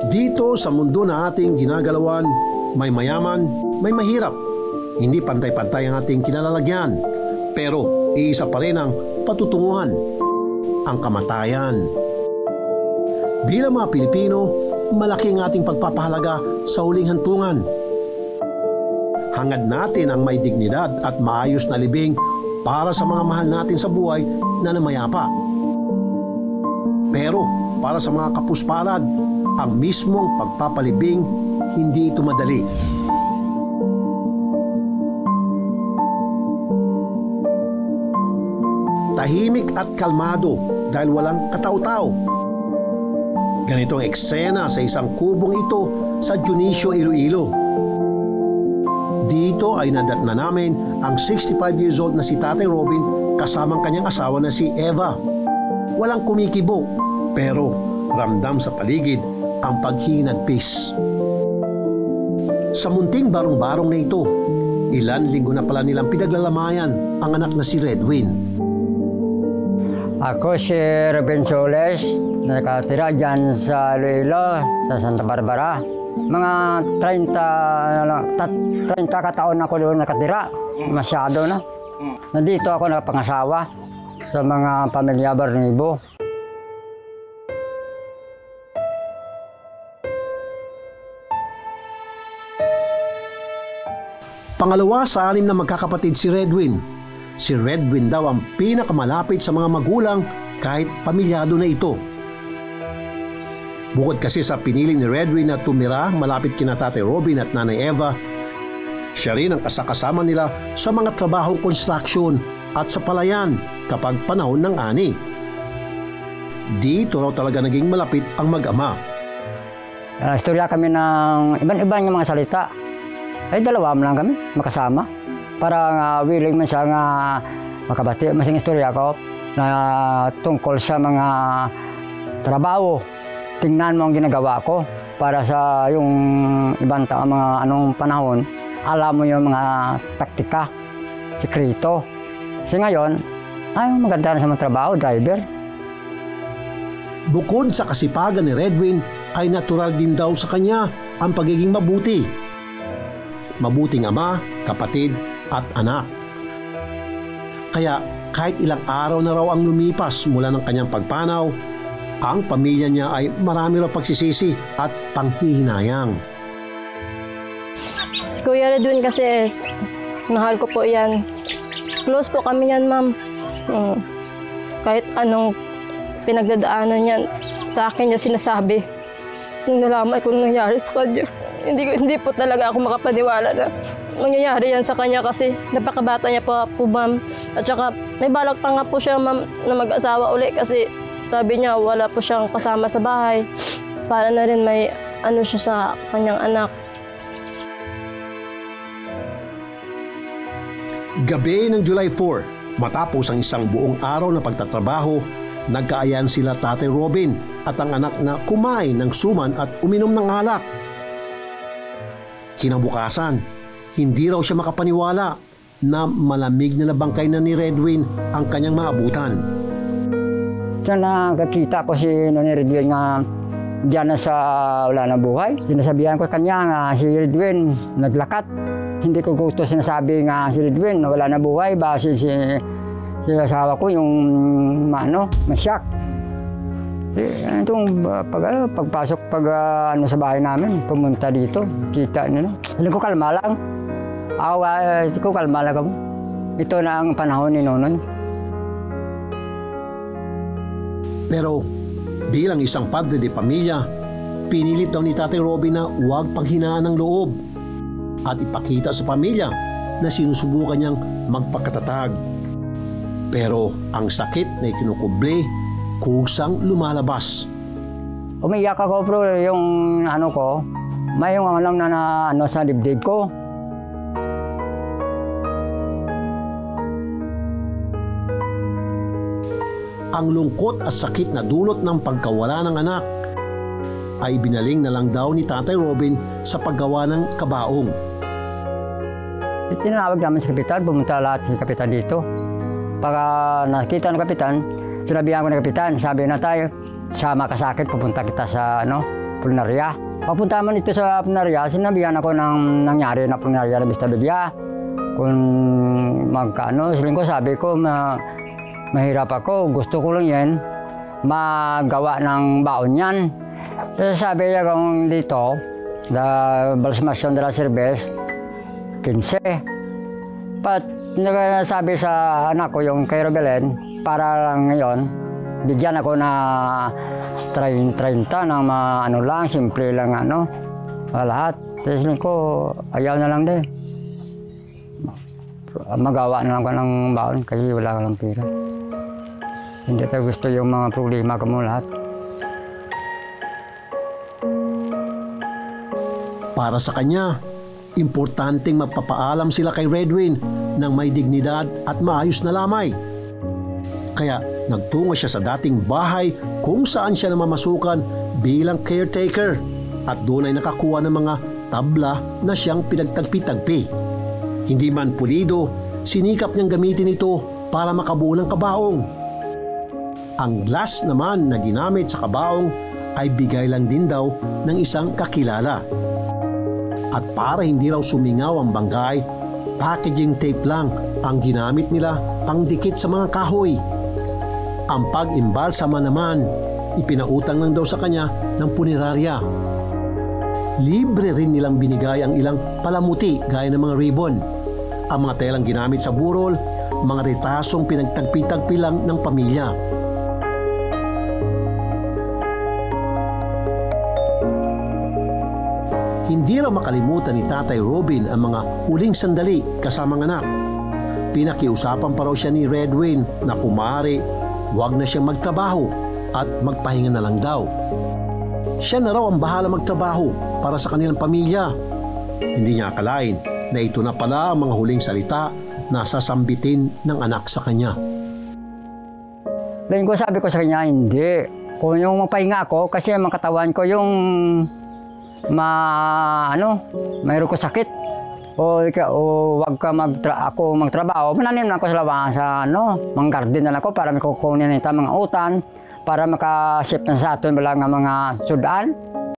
Dito sa mundo na ating ginagalawan, may mayaman, may mahirap. Hindi pantay-pantay ang ating kinalalagyan. Pero iisa pa rin ang patutunguhan, ang kamatayan. Bilang mga Pilipino, malaki ang ating pagpapahalaga sa huling hantungan. Hangad natin ang may dignidad at maayos na libing para sa mga mahal natin sa buhay na namayapa. Pero para sa mga kapuspalad, ang mismong pagpapalibing, hindi ito madali. Tahimik at kalmado dahil walang katao-tao. Ganito ang eksena sa isang kubong ito sa Dionisio, Iloilo. Dito ay nadatna namin ang 65 years old na si Tatay Robin kasamang kanyang asawa na si Eva. Walang kumikibo, pero ramdam sa paligid ang paghinagpis. Sa munting barong-barong na ito, ilan linggo na pala nilang pinaglalamayan ang anak na si Redwin. Ako si Robin Soles, nakatira dyan sa Iloilo, sa Santa Barbara. Mga 30 kataon ako doon nakatira, masyado na. Nandito ako nakapangasawa sa mga pamilya Barnibo. Pangalawa sa 6 na magkakapatid si Redwin. Si Redwin daw ang pinakamalapit sa mga magulang kahit pamilyado na ito. Bukod kasi sa pinili ni Redwin na tumira malapit kina Tatay Robin at Nanay Eva, siya rin ang kasakasama nila sa mga trabahong construction at sa palayan kapag panahon ng ani. Dito raw talaga naging malapit ang mag-ama. Istorya kami ng iban-iban yung mga salita. Ay dalawa lang kami makasama. Para willing man siya nga makabati masing istorya ko na tungkol sa mga trabaho. Tingnan mo ang ginagawa ko para sa yung ibang mga anong panahon. Alam mo yung mga taktika, sekreto. Kasi ngayon, ay maganda na sa mga trabaho, driver. Bukod sa kasipagan ni Redwin, ay natural din daw sa kanya ang pagiging mabuti. Mabuting ama, kapatid at anak. Kaya kahit ilang araw na raw ang lumipas mula ng kanyang pagpanaw, ang pamilya niya ay marami raw pagsisisi at panghihinayang. Si Kuya Redwin kasi mahal ko po yan. Close po kami yan, ma'am. Kahit anong pinagdadaanan niyan, sa akin niya sinasabi. Nung nalaman ko nangyari sa kanya, hindi po talaga ako makapaniwala na mangyayari yan sa kanya kasi napakabata niya po, ma'am. At saka may balak pa nga po siya, ma'am, na mag-asawa uli kasi sabi niya wala po siyang kasama sa bahay. Para na rin may ano siya sa kanyang anak. Gabi ng July 4, matapos ang isang buong araw na pagtatrabaho, nagkaayan sila Tatay Robin at ang anak na kumain ng suman at uminom ng alak. Kinabukasan, hindi raw siya makapaniwala na malamig na bangkay na ni Redwin ang kanyang maabutan. Diyan nakakita ko si Redwin nga diyan na sa wala na buhay. Sinasabihan ko kanya nga si Redwin naglakat. Hindi ko gusto sinasabi nga si Redwin na wala na buhay base si asawa ko yung masyak. Itong pagpasok sa bahay namin, pumunta dito, kita nila. Alam ko kalma lang. Ako kalma lang ako. Ito na ang panahon ni Nonon. Pero bilang isang padre de pamilya, pinilit daw ni Tatay Robin na huwag panghinaan ng loob at ipakita sa pamilya na sinusubukan niyang magpakatatag. Pero ang sakit na ikinukubli, kugsang lumalabas. Umiyak ako bro, yung ko, may yung alam na sa dibdib ko. Ang lungkot at sakit na dulot ng pagkawala ng anak ay binaling na lang daw ni Tatay Robin sa paggawa ng kabaong. Tinawag namin sa kapitan, pumunta lahat si kapitan dito. Pagka nakita ng kapitan, sinabihan ko ng kapitan, sabi na tayo, sama ka sa akin, pupunta kita sa punarya. Papunta man ito sa punarya, sinabihan ako ng nangyari na punarya na Vistabilia. Kung magkano, siling ko sabi ko, mahirap ako, gusto ko lang yan, magawa ng baon yan. So, sabi niya kung dito, the Balsamasyon de la Cervez, 15. But nagsabi sa anak ko, yung kay Robelen, para lang ngayon, bigyan ako na 30 ng ano lang, simple lang lahat. Tapos ko, ayaw na lang din. Magawa na lang ko ng baon kasi wala ka lang pera. Hindi tayo gusto yung mga problema ko mo lahat. Para sa kanya, importanteng magpapaalam sila kay Redwin ng may dignidad at maayos na lamay. Kaya nagtungo siya sa dating bahay kung saan siya namamasukan bilang caretaker at doon ay nakakuha ng mga tabla na siyang pinagtagpi-tagpi. Hindi man pulido, sinikap niyang gamitin ito para makabuo ng kabaong. Ang glass naman na ginamit sa kabaong ay bigay lang din daw ng isang kakilala. At para hindi raw sumingaw ang banggay, packaging tape lang ang ginamit nila pangdikit sa mga kahoy. Ang pag-imbalsama naman, ipinautang lang daw sa kanya ng punerarya. Libre rin nilang binigay ang ilang palamuti gaya ng mga ribbon. Ang mga telang ginamit sa burol, mga retasong pinagtagpi-tagpi lang ng pamilya. Hindi raw makalimutan ni Tatay Robin ang mga huling sandali kasamang anak. Pinakiusapan pa raw siya ni Redwin na kumari, huwag na siyang magtrabaho at magpahinga na lang daw. Siya na raw ang bahala magtrabaho para sa kanilang pamilya. Hindi niya akalain na ito na pala ang mga huling salita na sasambitin ng anak sa kanya. Then sabi ko sa kanya, hindi. Kung yung mapahinga ako, kasi ang katawan ko yung mayroon ko sakit. O wag ka magtrabaho. Mananim na ako sa lawas manggarden na ako para may kukunin na mga utan para makasip na sa atin mga sudaan.